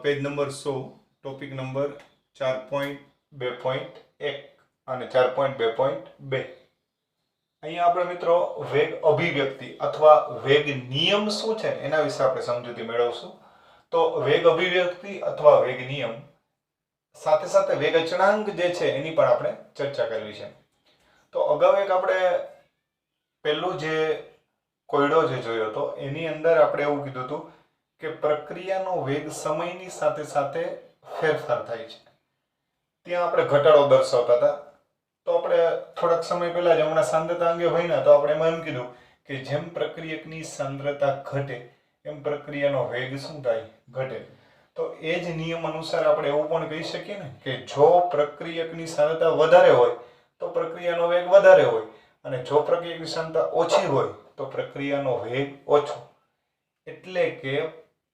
Page number 100 topic number 4.2.1 અને 4.2.2 અહીંયા આપણે મિત્રો વેગ અભિવ્યક્તિ અથવા વેગ નિયમ શું છે એના વિશે આપણે સમજૂતી મેળવશું. તો વેગ અભિવ્યક્તિ અથવા વેગ નિયમ સાથે સાથે વેગ અચળાંક જે છે એની પણ આપણે ચર્ચા કરવી છે. તો અગાઉ એક આપણે પહેલું જે કોયડો જે જોયો હતો એની અંદર આપણે એવું કીધું હતું કે પ્રક્રિયાનો વેગ સમયની સાથે સાથે ફેરફાર થાય છે. ત્યાં આપણે ઘટાડો દર્શાવતા હતા. તો આપણે થોડાક સમય પહેલા જ હમણાં સાંદ્રતા અંગે ભણ્યા તો આપણે એમ કીધું કે જેમ પ્રક્રિયકની સાંદ્રતા ઘટે એમ પ્રક્રિયાનો વેગ શું થાય? ઘટે. તો એ જ નિયમ અનુસાર આપણે એવું પણ કહી શકીએ ને કે જો પ્રક્રિયકની સાંદ્રતા વધારે હોય તો પ્રક્રિયાનો વેગ વધારે હોય અને જો પ્રક્રિયકની સાંદ્રતા ઓછી હોય તો પ્રક્રિયાનો વેગ ઓછો. એટલે કે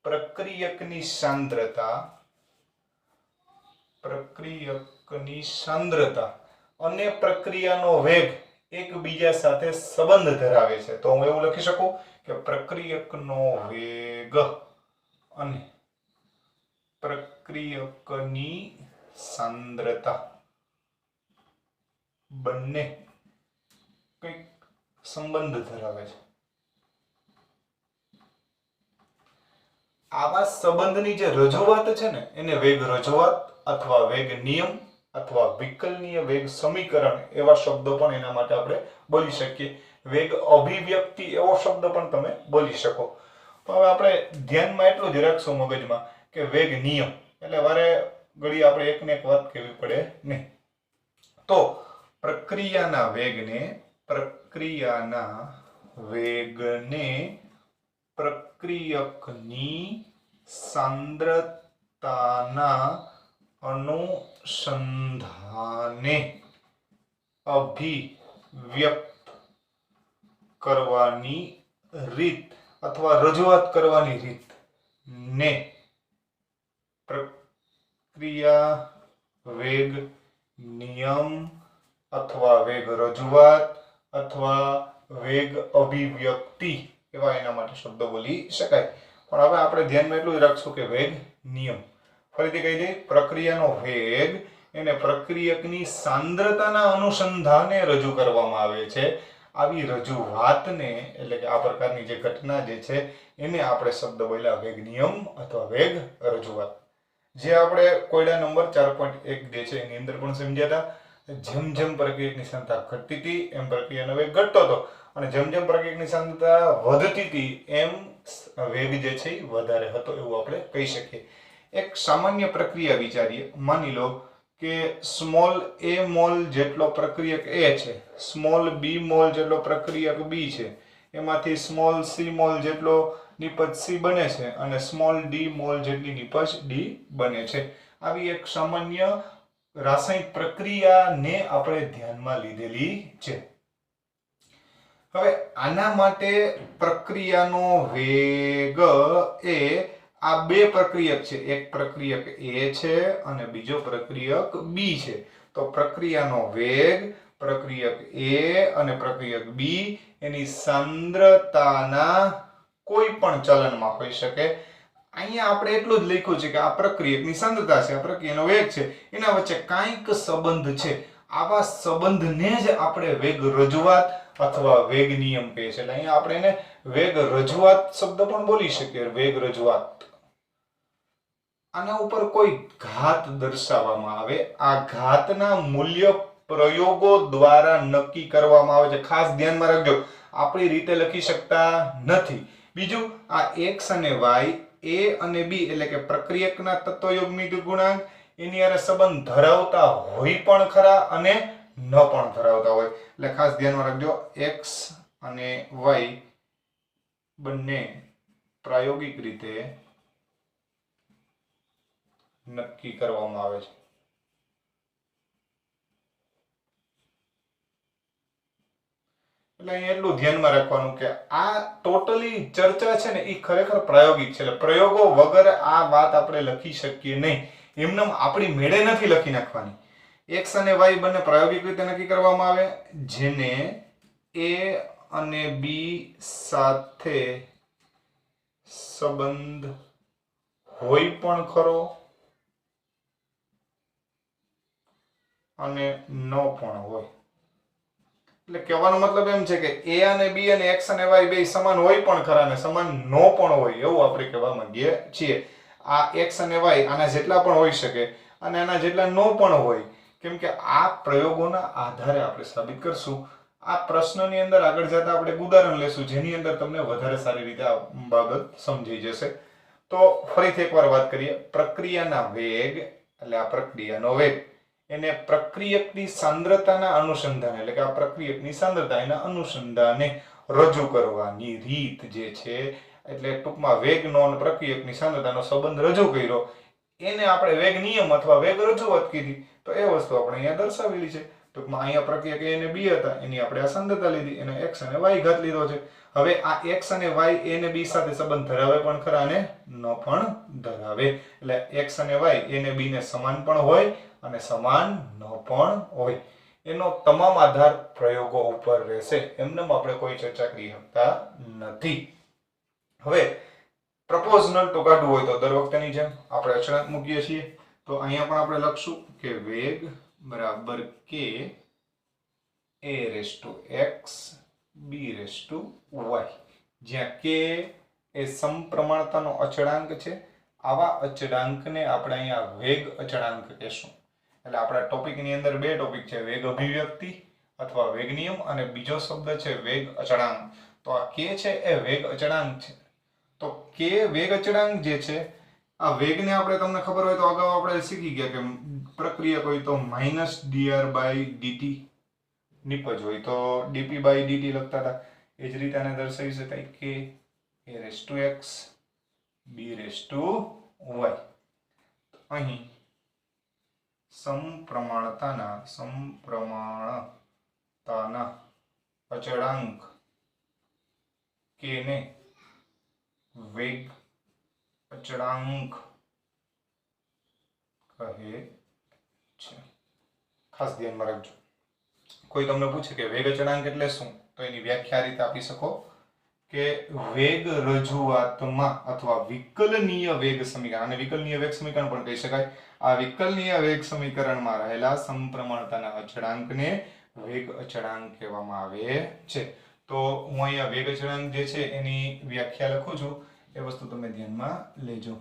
પ્રક્રિયકની સાંદ્રતા અને પ્રક્રિયાનો વેગ એકબીજા સાથે સંબંધ ધરાવે છે. તો હું એવું લખી શકું કે પ્રક્રિયકનો વેગ અને પ્રક્રિયકની સાંદ્રતા બંને કંઈક સંબંધ ધરાવે છે. આવા સંબંધની જે રજૂઆત છે ને એને વેગ રજૂઆત અથવા વેગ નિયમ અથવા વિકલનીય વેગ સમીકરણ એવા શબ્દો પણ એના માટે આપણે બોલી શકીએ. વેગ અભિવ્યક્તિ એવો શબ્દ પણ તમે બોલી શકો. તો હવે આપણે ધ્યાનમાં એટલું જ રાખશું મગજમાં કે વેગ નિયમ એટલે વારે ઘડી આપણે એકને એક વાત કહેવી પડે નહીં. તો પ્રક્રિયાના વેગને પ્રક્રિયકની સાંદ્રતાના અનુસંધાને અભિવ્યક્ત કરવાની રીત અથવા રજૂઆત કરવાની રીત ને પ્રક્રિયા વેગ નિયમ અથવા વેગ રજૂઆત અથવા વેગ અભિવ્યક્તિ એવા એના માટે શબ્દો બોલી શકાય. પણ હવે આપણે ધ્યાનમાં એટલું જ રાખશું કે વેગ નિયમ ફરીથી કહી દઈએ પ્રક્રિયાનો વેગ એને પ્રક્રિયકની સાંદ્રતાના અનુસંધાને રજૂ કરવામાં આવે છે. આવી રજૂઆતને એટલે કે આ પ્રકારની જે ઘટના જે છે એને આપણે શબ્દ બોલ્યા વેગ નિયમ અથવા વેગ રજૂઆત. જે આપણે કોયડા નંબર 4.1 જે છે એની અંદર પણ સમજ્યા હતા. જેમ જેમ પ્રક્રિયકની સાંદ્રતા ઘટતી હતી એમ પ્રક્રિયાનો વેગ ઘટતો હતો અને જેમ જેમ પ્રક્રિયકની સાંદ્રતા વધતી હતી એમ વેગ જે છે એ વધારે હતો એવું આપણે કહી શકીએ. એક સામાન્ય પ્રક્રિયા વિચારીએ. માની લો કે સ્મોલ a મોલ જેટલો પ્રક્રિયક A છે, સ્મોલ b મોલ જેટલો પ્રક્રિયક B છે, એમાંથી સ્મોલ c મોલ જેટલો નિપજ C બને છે અને સ્મોલ d મોલ જેટલી નિપજ D બને છે. આવી એક સામાન્ય રાસાયણિક પ્રક્રિયાને આપણે ધ્યાનમાં લીધેલી છે. હવે આના માટે પ્રક્રિયાનો વેગ એ આ બે પ્રક્રિયક છે. એક પ્રક્રિયક A છે અને બીજો પ્રક્રિયક B છે. તો પ્રક્રિયાનો વેગ પ્રક્રિયક A અને પ્રક્રિયક B એની સાંદ્રતાના કોઈ પણ ચલનમાં હોઈ શકે. અહીંયા આપણે એટલું જ લખ્યું છે કે આ પ્રક્રિયકની સાંદ્રતા છે, આ પ્રક્રિયાનો વેગ છે, એના વચ્ચે કાંઈક સંબંધ છે. આવા સંબંધને જ આપણે વેગ રજૂઆત અથવા વેગ નિયમ કહે છે. એટલે અહીંયા આપણે એને વેગ રજૂઆત શબ્દ પણ બોલી શકીએ. વેગ રજૂઆત. આના ઉપર કોઈ ઘાત દર્શાવવામાં આવે. આ ઘાતના મૂલ્ય પ્રયોગો દ્વારા નક્કી કરવામાં આવે છે. ખાસ ધ્યાનમાં રાખજો, આપણી રીતે લખી શકતા નથી. બીજું, આ x અને y A અને B એટલે કે પ્રક્રિયકના તત્વયોગમિક ગુણાંક એની હારે સંબંધ ધરાવતા હોય પણ ખરા અને ન પણ ધરાવતા હોય. એટલે ખાસ ધ્યાનમાં રાખજો, x અને y બંને પ્રાયોગિક રીતે નક્કી કરવામાં આવે છે. એટલે અહીંયા એટલું ધ્યાનમાં રાખવાનું કે આ ટોટલી ચર્ચા છે ને એ ખરેખર પ્રાયોગિક છે. એટલે પ્રયોગો વગર આ વાત આપણે લખી શકીએ નહીં. એમને આપણી મેળે નથી લખી નાખવાની. x અને y બંને પ્રાયોગિક રીતે નક્કી કરવામાં આવે જેને A અને B સાથે સંબંધ હોય પણ ખરો અને ન પણ હોય. એટલે કહેવાનો મતલબ એમ છે કે a અને b અને x અને y બે સમાન હોય પણ ખરા અને સમાન ન પણ હોય એવું આપણે કહેવા માંગીએ છીએ. આ x અને y આના જેટલા પણ હોઈ શકે અને આના જેટલા ન પણ હોય, કેમ કે આ પ્રયોગોના આધારે આપણે સાબિત કરશું. આ પ્રશ્નની અંદર આગળ જતા આપણે એક ઉદાહરણ લેશું જેની અંદર તમને વધારે સારી રીતે આ બાબત સમજી જશે. તો ફરીથી એકવાર વાત કરીએ. પ્રક્રિયાના વેગ એટલે આ પ્રક્રિયાનો વેગ એને પ્રક્રિયકની સાંદ્રતાના અનુસંધાને એટલે કે આ પ્રક્રિયકની સાંદ્રતા એના અનુસંધાને રજૂ કરવાની રીત જે છે, એટલે ટૂંકમાં વેગનો અને પ્રક્રિયકની સાંદ્રતાનો સંબંધ રજૂ કર્યો, એને આપણે વેગ નિયમ અથવા વેગ રજૂઆત કીધી. તો એ વસ્તુ આપણે અહીંયા દર્શાવેલી છે. ટૂંકમાં અહીંયા પ્રક્રિયક a અને b હતા, એની આપણે આ સાંદ્રતા લીધી, એને x અને y ઘાત લીધો છે. હવે આ x અને y a અને b સાથે સંબંધ ધરાવે પણ ખરા અને ન પણ ધરાવે. એટલે x અને y a અને b ને સમાન પણ હોય અને સમાન ન પણ હોય. એનો તમામ આધાર પ્રયોગો ઉપર રહેશે. એમને આપણે કોઈ ચર્ચા કરી શકતા નથી. હવે પ્રપોઝનલ તો કાઢવું હોય તો દર વખતેની જેમ આપણે અચળાંક મૂકીએ છીએ. તો અહીંયા પણ આપણે લખશું કે વેગ બરાબર k a raised to x b raised to y, જ્યાં k એ સમપ્રમાણતાનો અચળાંક છે. આવા અચળાંકને આપણે અહીંયા વેગ અચળાંક કહેશું. એટલે આપણા ટોપિકની અંદર બે ટોપિક છે, વેગ અભિવ્યક્તિ અથવા વેગ નિયમ અને બીજો શબ્દ છે વેગ અચળાંક. તો આ k છે એ વેગ અચળાંક છે. તો k વેગ અચળાંક જે છે, આ વેગને આપણે તમને ખબર હોય તો અગાઉ આપણે શીખી ગયા કે પ્રક્રિયા હોય તો -dr/dt નિપજ હોય તો dp/dt લખતા હતા. એ જ રીતે આને દર્શાવી શકાય કે a raised to x b raised to y. અહીં સમપ્રમાણતાના અચળાંક k ને વેગ અચળાંક કહે છે. ખાસ ધ્યાનમાં રાખજો. કોઈ તમને પૂછે કે વેગ અચળાંક એટલે શું, તો એની વ્યાખ્યા આ રીતે આપી શકો કે વેગ રજૂઆતમાં અથવા વિકલનીય વેગ સમીકરણ, અને વિકલનીય વેગ સમીકરણ પણ કહી શકાય. આ વિકલનીય વેગ સમીકરણમાં રહેલા સમપ્રમાણતાના અચળાંકને વેગ અચળાંક કહેવામાં આવે છે. તો હું અહીંયા વેગ અચળાંક જે છે એની વ્યાખ્યા લખું છું, એ વસ્તુ તમે ધ્યાનમાં લેજો.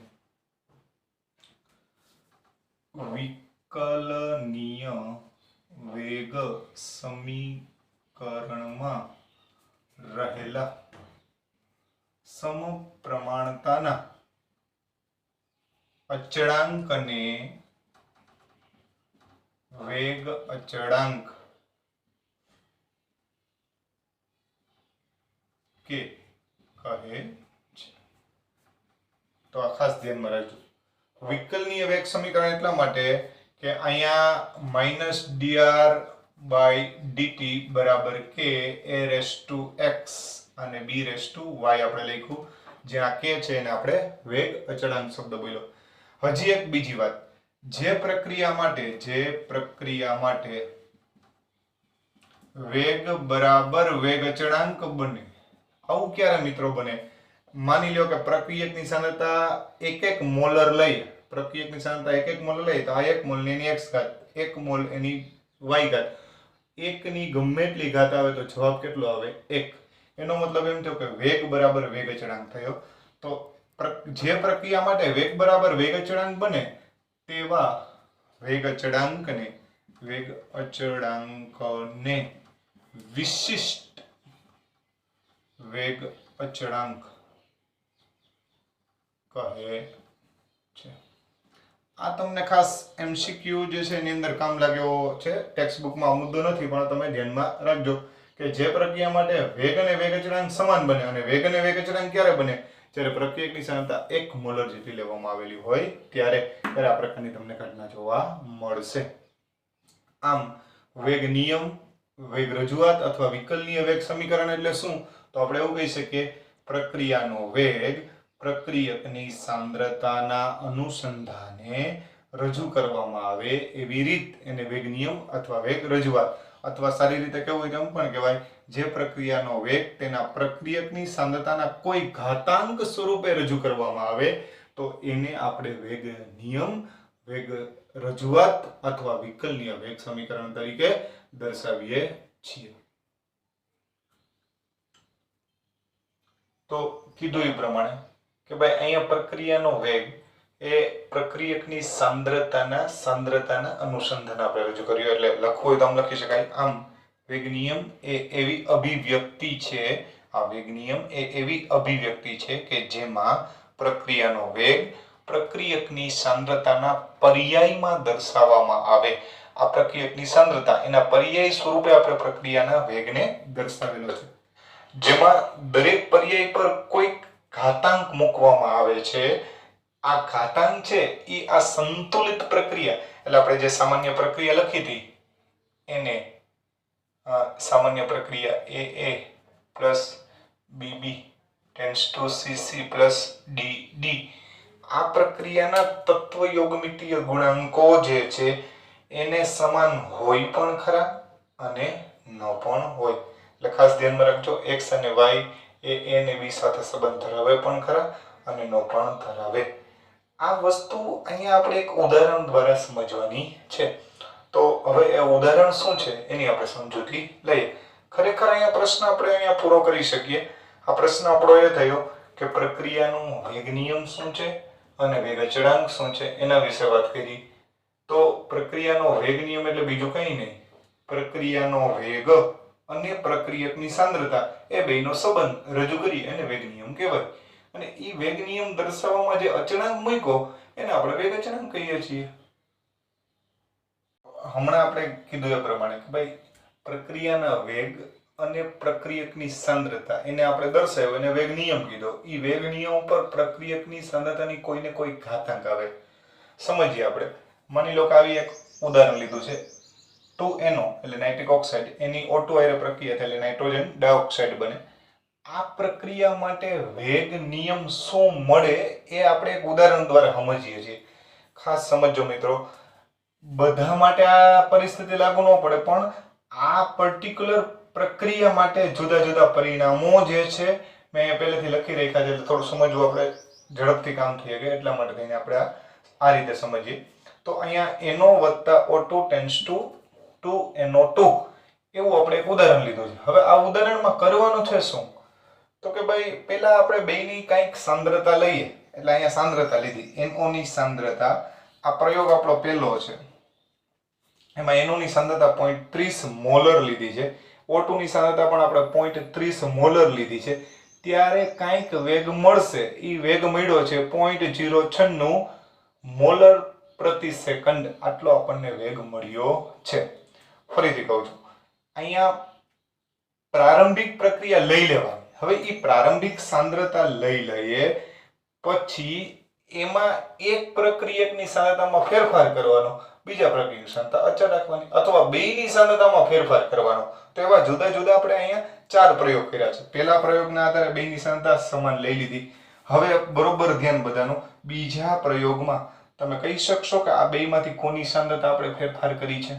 વિકલનીય વેગ સમીકરણમાં રહેલા સમપ્રમાણતાના અચળાંકને વેગ અચળાંક કે કહે છે. તો આ ખાસ ધ્યાનમાં રાખજો. વિકલનીય વેગ સમીકરણ એટલા માટે કે અહીંયા -dr/dt બરાબર k a raised to x અને b raised to y આપણે લખ્યું, જ્યાં k છે એને આપણે વેગ અચળાંક શબ્દ બોલ્યો. હજી એક બીજી વાત, જે પ્રક્રિયા માટે વેગ બરાબર વેગ અચળાંક બને, આવું ક્યારે મિત્રો બને? માની લો કે પ્રક્રિયકની સાંદ્રતા 1 મોલર લઈ, પ્રક્રિયકની સાંદ્રતા 1 મોલ લઈ, તો આ 1 મોલ ની એની x ઘાત, 1 મોલ એની y ઘાત, 1 ની ગમે એટલી ઘાત આવે તો જવાબ કેટલો આવે? 1. એનો મતલબ એમ થયો કે વેગ બરાબર વેગ અચળાંક થયો. તો જે પ્રક્રિયા માટે વેગ બરાબર વેગ અચળાંક બને તેવા વેગ અચળાંકને વિશિષ્ટ વેગ અચળાંક કહે છે. આ તમને ખાસ MCQ જે છે એની અંદર કામ લાગ્યો છે. ટેક્સ્ટ બુકમાં મુદ્દો નથી, પણ તમે ધ્યાનમાં રાખજો કે જે પ્રક્રિયા માટે વેગ અને વેગ અચળાંક સમાન બને, અને વેગ અને વેગ અચળાંક ક્યારે બને? જ્યારે પ્રક્રિયકની સાંદ્રતા 1 મોલર જેટલી લેવામાં આવેલી હોય ત્યારે આ પ્રકારની તમને ઘટના જોવા મળશે. આમ વેગ નિયમ, વેગ રજૂઆત અથવા વિકલનીય વેગ સમીકરણ એટલે શું? તો આપણે એવું કહી શકીએ, પ્રક્રિયાનો વેગ પ્રક્રિયકની સાંદ્રતાના અનુસંધાને રજૂ કરવામાં આવે એવી રીત એને વેગ નિયમ અથવા વેગ રજૂઆત, અથવા સારી રીતે કહેવું હોય તો એમ પણ કહેવાય, જે પ્રક્રિયાનો વેગ તેના પ્રક્રિયકની સાંદ્રતાના કોઈ ઘાતાંક સ્વરૂપે રજૂ કરવામાં આવે તો તો એને આપણે વેગ નિયમ, વેગ રજૂઆત અથવા વિકલનીય વેગ સમીકરણ તરીકે દર્શાવીએ છીએ. તો કીધું એ પ્રમાણે કે ભાઈ અહીંયા પ્રક્રિયાનો વેગ એ પ્રક્રિયકની સાંદ્રતાના અનુસંધાને આપણે રજૂ કર્યું. એટલે લખવું હોય તો આમ લખી શકાય. આમ વેગ નિયમ એ એવી અભિવ્યક્તિ છે, આ વેગ નિયમ એ એવી અભિવ્યક્તિ છે કે જેમાં પ્રક્રિયાનો વેગ પ્રક્રિયકની સાંદ્રતાના પર્યાયમાં દર્શાવવામાં આવે. આ પ્રક્રિયકની સાંદ્રતા એના પર્યાય સ્વરૂપે આપણે પ્રક્રિયાના વેગને દર્શાવેલો છે, જેમાં દરેક પર્યાય પર કોઈક ઘાતાંક મૂકવામાં આવે છે. આ ઘાતાંક છે એ આ સંતુલિત પ્રક્રિયા, એટલે આપણે જે સામાન્ય પ્રક્રિયા લખી હતી એને સામાન્ય પ્રક્રિયા AA plus BB tends to CC plus DD, આ પ્રક્રિયાના તત્વ યોગમિતીય ગુણાંકો જે છે એને સમાન હોય પણ ખરા અને ન પણ હોય. એટલે ખાસ ધ્યાનમાં રાખજો, x અને y એ a અને b સાથે સંબંધ ધરાવે પણ ખરા અને ન પણ ધરાવે. આ વસ્તુ અહીંયા આપણે એક ઉદાહરણ દ્વારા સમજવાની છે. તો હવે એ ઉદાહરણ શું છે એની આપણે સમજૂતી લઈએ. ખરેખર અહીંયા પ્રશ્ન આપણે અહીંયા પૂરો કરી શકીએ. આ પ્રશ્ન આપણો એ થયો કે પ્રક્રિયાનો વેગ નિયમ શું છે અને વેગ અચળાંક શું છે એના વિશે વાત કરી. તો પ્રક્રિયાનો વેગ નિયમ એટલે બીજું કંઈ નહીં, પ્રક્રિયાનો વેગ અને પ્રક્રિયકની સાંદ્રતા એ બેનો સંબંધ રજૂ કરી અને વેગ નિયમ કહેવાય. અને એ વેગ નિયમ દર્શાવવામાં જે અચળાંક મૂક્યો એને આપણે વેગ અચળાંક કહીએ છીએ. હમણાં આપણે કીધું એ પ્રમાણે કે ભાઈ પ્રક્રિયાના વેગ અને પ્રક્રિયકની સાંદ્રતા એને આપણે દર્શાવ્યો અને વેગ નિયમ કીધો. એ વેગ નિયમ ઉપર પ્રક્રિયકની સાંદ્રતાની કોઈને કોઈ ઘાતાંક આવે. સમજીએ આપણે. માની લો કે આવી એક ઉદાહરણ લીધું છે, 2NO એટલે નાઇટ્રિક ઓક્સાઇડ, એની O2 હારે પ્રક્રિયા થાય એટલે નાઇટ્રોજન ડાયોક્સાઇડ બને. આ પ્રક્રિયા માટે વેગ નિયમ શું મળે એ આપણે એક ઉદાહરણ દ્વારા સમજીએ છીએ. ખાસ સમજો મિત્રો, બધા માટે આ પરિસ્થિતિ લાગુ ન પડે, પણ આ પર્ટિક્યુલર પ્રક્રિયા માટે જુદા જુદા પરિણામો જે છે મેં પહેલેથી લખી રાખ્યા છે, એટલે થોડું સમજવું આપણે ઝડપથી કામ થઈ શકે એટલા માટે થઈને આપણે આ રીતે સમજીએ. તો અહીંયા NO વત્તા O2 ટેન્ડ્સ ટુ 2NO2 એવું આપણે એક ઉદાહરણ લીધું છે. હવે આ ઉદાહરણમાં કરવાનું છે શું, તો કે ભાઈ પહેલા આપણે બેયની કંઈક સાંદ્રતા લઈએ. એટલે અહીંયા સાંદ્રતા લીધી, NO ની સાંદ્રતા. આ પ્રયોગ આપણો પહેલો છે, એમાં NO ની સાંદ્રતા 0.30 મોલર લીધી છે, O2 ની સાંદ્રતા પણ આપણે 0.30 મોલર લીધી છે. ત્યારે કંઈક વેગ મળશે. એ વેગ મળ્યો છે 0.096 મોલર પ્રતિ સેકન્ડ. આટલો આપણને વેગ મળ્યો છે. ફરીથી કહું છું, અહીંયા પ્રારંભિક પ્રક્રિયા લઈ લેવાની. હવે એ પ્રારંભિક સાંદ્રતા લઈ લઈએ, પછી એમાં એક પ્રક્રિયકની સાંદ્રતામાં ફેરફાર કરવાનો, બીજા પ્રક્રિયકની સાંદ્રતા અચળ રાખવાની, અથવા બેયની સાંદ્રતામાં ફેરફાર કરવાનો. તો એવા જુદા જુદા આપણે અહીંયા 4 પ્રયોગ કર્યા છે. પહેલા પ્રયોગના આધારે બેયની સાંદ્રતા સમાન લઈ લીધી. હવે બરોબર ધ્યાન બધાનું, બીજા પ્રયોગમાં તમે કહી શકશો કે આ બેયમાંથી કોની સાંદ્રતા આપણે ફેરફાર કરી છે?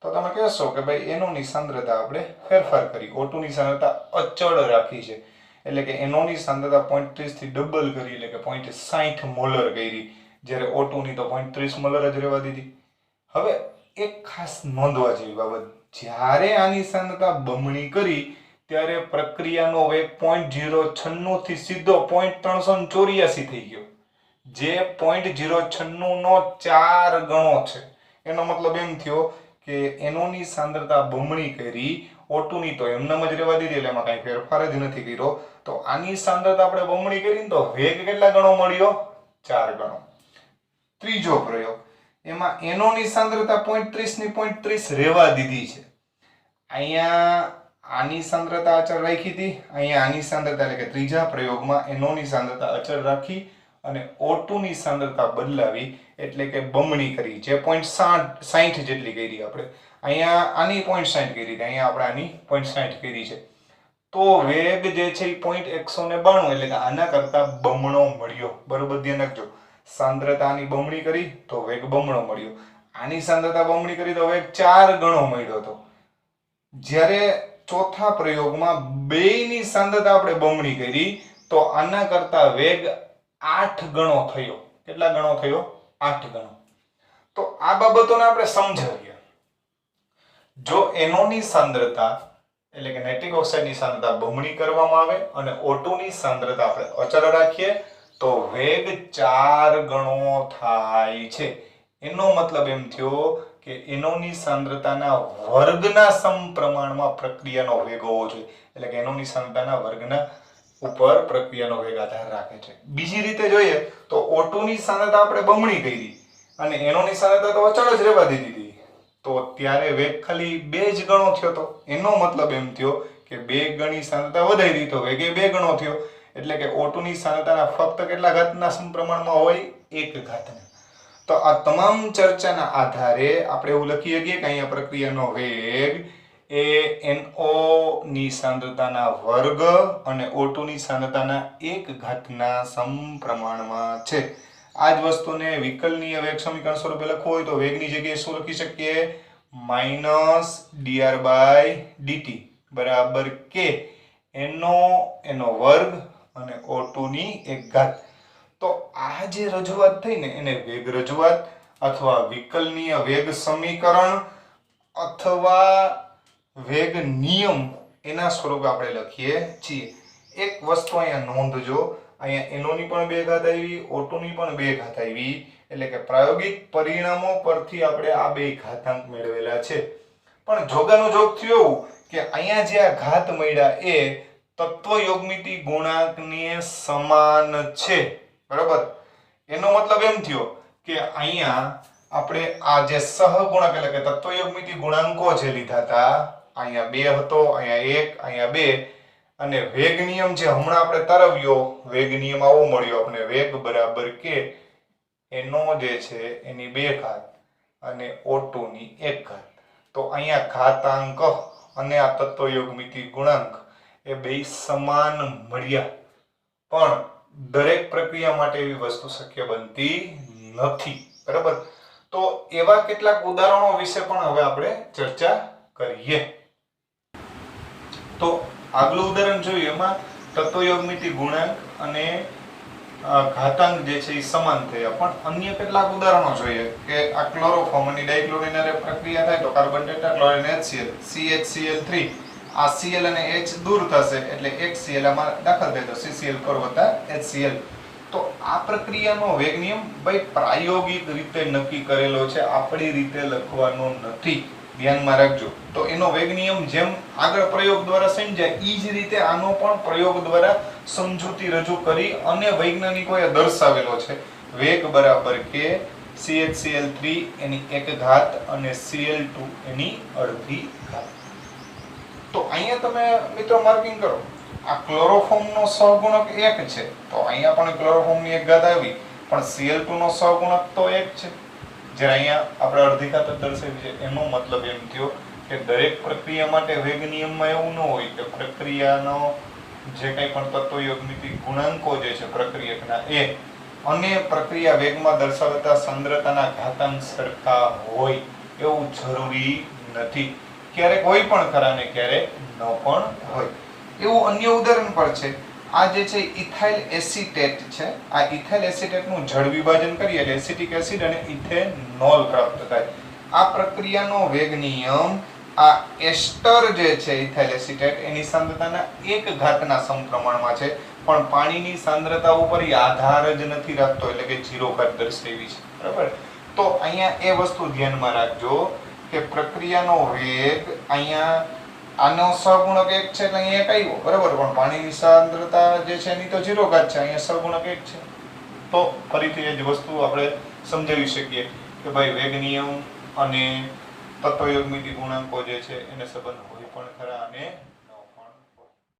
તો તમે કહેશો કે ભાઈ NO ની સાંદ્રતા આપણે ફેરફાર કરી, O2 ની સાંદ્રતા અચળ રાખી છે. એટલે કે NO ની સાંદ્રતા 0.30 થી ડબલ કરી, એટલે કે 0.60 મોલર કરી, જ્યારે O2 ની તો 0.30 મોલર જ રહેવા દીધી. હવે એક ખાસ નોંધવા જેવી બાબત, જ્યારે આની સાંદ્રતા બમણી કરી ત્યારે પ્રક્રિયાનો વેગ 0.096 થી સીધો 0.384 થઈ ગયો, જે 0.096 નો 4 ગણો છે. એનો મતલબ એમ થયો કે NO ની સાંદ્રતા બમણી કરી, O2 ની તો એમનામ જ રહેવા દીધી, એટલે એમાં કઈ ફેરફાર જ નથી કર્યો. તો આની સાંદ્રતા આપણે બમણી કરીને તો વેગ કેટલા ગણો મળ્યો? 4 ગણો. ત્રીજો પ્રયોગ, એમાં NO ની સાંદ્રતા 0.30 ની 0.30 રહેવા દીધી છે. અહીંયા આની સાંદ્રતા અચળ રાખી હતી, અહીંયા આની સાંદ્રતા, એટલે કે ત્રીજા પ્રયોગમાં NO ની સાંદ્રતા અચળ રાખી અને O2 ની સાંદ્રતા બદલાવી, એટલે કે બમણી કરી, જે 0.60 જેટલી કરી આપણે. અહીંયા આની 0.60 કરી, અહીંયા આપણે આની 0.60 કરી છે. તો વેગ જે છે એ 0.192, એટલે કે આના કરતા બમણો મળ્યો. બરોબર ધ્યાન રાખજો, સાંદ્રતા આની બમણી કરી તો વેગ બમણો મળ્યો, આની સાંદ્રતા બમણી કરી તો વેગ 4 ગણો મળ્યો હતો. જ્યારે ચોથા પ્રયોગમાં બેયની સાંદ્રતા આપણે બમણી કરી તો આના કરતા વેગ 8 ગણો થયો. કેટલા ગણો થયો? 8 ગણો. તો આ બાબતોને આપણે સમજાવીએ. જો NO ની સાંદ્રતા એટલે કે નાઇટ્રિક ઓક્સાઇડની સાંદ્રતા બમણી કરવામાં આવે અને O2 ની સાંદ્રતા આપણે અચળ રાખીએ તો વેગ 4 ગણો થાય છે. એનો મતલબ એમ થયો કે NO ની સાંદ્રતાના વર્ગના સમપ્રમાણમાં પ્રક્રિયાનો વેગ હોવો જોઈએ. એટલે કે NO ની સાંદ્રતાના વર્ગના ઉપર પ્રક્રિયાનો વેગ આધાર રાખે છે. બીજી રીતે જોઈએ તો O2 ની સાંદ્રતા આપણે બમણી કરી અને NO ની સાંદ્રતા તો અચળ જ રહેવા દીધી. તો ત્યારે વેગ ખાલી 2 જ ગણો થયો તો એનો મતલબ એમ થયો કે 2 ગણી સાંદ્રતા વધારી તો વેગ 2 ગણો થયો. એટલે કે O2 ની સાંદ્રતાના ફક્ત કેટલા ઘાતના સમપ્રમાણમાં હોય? 1 ઘાતના. તો આ તમામ ચર્ચાના આધારે આપણે એવું લખી શકીએ કે અહીંયા પ્રક્રિયાનો વેગ એ NO ની સાંદ્રતાના વર્ગ અને O2 ની સાંદ્રતાના 1 ઘાતના સમપ્રમાણમાં છે. આ જ વસ્તુને વિકલનીય વેગ સમીકરણ સ્વરૂપે લખવું હોય તો વેગની જગ્યાએ શું લખી શકીએ? -dr/dt બરાબર કે NO એનો વર્ગ અને O2 ની 1 ઘાત. તો આ જે રજૂઆત થઈ ને એને વેગ રજૂઆત અથવા વિકલનીય વેગ સમીકરણ અથવા વેગ નિયમ એના સ્વરૂપે આપણે લખીએ છીએ. એક વસ્તુ અહીંયા નોંધજો, અહીંયા NO ની પણ 2 ઘાત આવી, O2 ની પણ 2 ઘાત આવી. એટલે કે પ્રાયોગિક પરિણામો પરથી આપણે આ 2 ઘાતાંક મેળવેલા છે. પણ જોગાનું જોગ થયું એવું કે અહીંયા જે આ ઘાત મળ્યા એ તત્વયોગમિતિ ગુણાંકને સમાન છે. બરાબર? એનો મતલબ એમ થયો કે અહીંયા આપણે આ જે સહગુણક એટલે કે તત્વયોગમિતિ ગુણાંકો જે લીધા હતા, અહીંયા 2 હતો, અહીંયા 1, અહીંયા 2, અને વેગ નિયમ જે હમણાં આપણે તારવ્યો, વેગ નિયમ આવો મળ્યો આપણે, વેગ બરાબર કે NO જે છે એની 2 ઘાત અને O2 ની 1 ઘાત. તો અહીંયા ઘાતાંક અને આ તત્વયોગમિતિ ગુણાંક એ બે સમાન મળ્યા. પણ દરેક પ્રક્રિયા માટે એવી વસ્તુ શક્ય બનતી નથી. બરાબર? તો એવા કેટલાક ઉદાહરણો વિશે પણ હવે આપણે ચર્ચા કરીએ. તો આગલું ઉદાહરણ જોઈએ, એમાં તત્વયોગમિતિ ગુણાંક અને ઘાતાંક જે છે એ સમાન થયા. પણ અન્ય કેટલાક ઉદાહરણો જોઈએ કે આ ક્લોરોફોર્મ અને ડાઇક્લોરિન પ્રક્રિયા થાય તો કાર્બન ટેટ્રાક્લોરાઇડ HCl CHCl3, આ Cl અને H દૂર થશે એટલે એક Cl આમાં દાખલ થાય તો CCl4 HCl. તો આ પ્રક્રિયાનો વેગ નિયમ ભાઈ પ્રાયોગિક રીતે નક્કી કરેલો છે, આપણી રીતે લખવાનો નથી. ધ્યાનમાં રાખજો. તો એનો વેગ નિયમ જેમ આગળ પ્રયોગ દ્વારા સમજાય એ જ રીતે આનો પણ પ્રયોગ દ્વારા સમજૂતી રજૂ કરી અને વૈજ્ઞાનિકોએ દર્શાવેલો છે. વેગ બરાબર કે CHCl3 એની 1 ઘાત અને Cl2 એની અડધી ઘાત. તો અહીંયા તમે મિત્રો માર્કિંગ કરો, આ ક્લોરોફોર્મનો સહગુણક 1 છે તો અહીંયા પણ ક્લોરોફોર્મની 1 ઘાત આવી, પણ Cl2 નો સહગુણક તો 1 છે. જ્યારે અહીંયા આપણે અડધી ઘાત દર્શાવી છે. એનો મતલબ એમ થયો કે દરેક પ્રક્રિયા માટે વેગ નિયમમાં એવું ન હોય કે પ્રક્રિયાનો જે કંઈ પણ તત્વયોગમિતિ ગુણાંકો જે છે પ્રક્રિયકના એ અને પ્રક્રિયા વેગમાં દર્શાવતા સાંદ્રતાના ઘાતાંક સરખા હોય એવું જરૂરી નથી. ક્યારેક હોય પણ ખરા ને ક્યારેક ન પણ હોય. એવું અન્ય ઉદાહરણ પણ છે. આ જે છે ઇથાઇલ એસિટેટ છે. આ ઇથાઇલ એસિટેટનું જળ વિભાજન કરીએ એટલે એસિટિક એસિડ અને ઇથેનોલ પ્રાપ્ત થાય. આ પ્રક્રિયાનો વેગ નિયમ આ એસ્ટર જે છે ઇથાઇલ એસિટેટ એની સાંદ્રતાના 1 ઘાતના સમપ્રમાણમાં છે, પણ પાણીની સાંદ્રતા ઉપર આધાર જ નથી રાખતો, એટલે કે 0 ઘાત દર્શાવી છે. બરાબર? તો અહીંયા એ વસ્તુ ધ્યાનમાં રાખજો કે પ્રક્રિયાનો વેગ અહીંયા આનો સહગુણક 1 છે એટલે અહીંયા 1 આવ્યો. બરાબર? પણ પાણીની સાંદ્રતા જે છે એની તો 0 ઘાત છે, અહીંયા સહગુણક 1 છે. તો ફરીથી એ જ વસ્તુ આપણે સમજાવી શકીએ કે ભાઈ વેગ નિયમ અને તત્વયોગમિતિ ગુણાંકો જે છે એને સંબંધ હોય પણ ખરા અને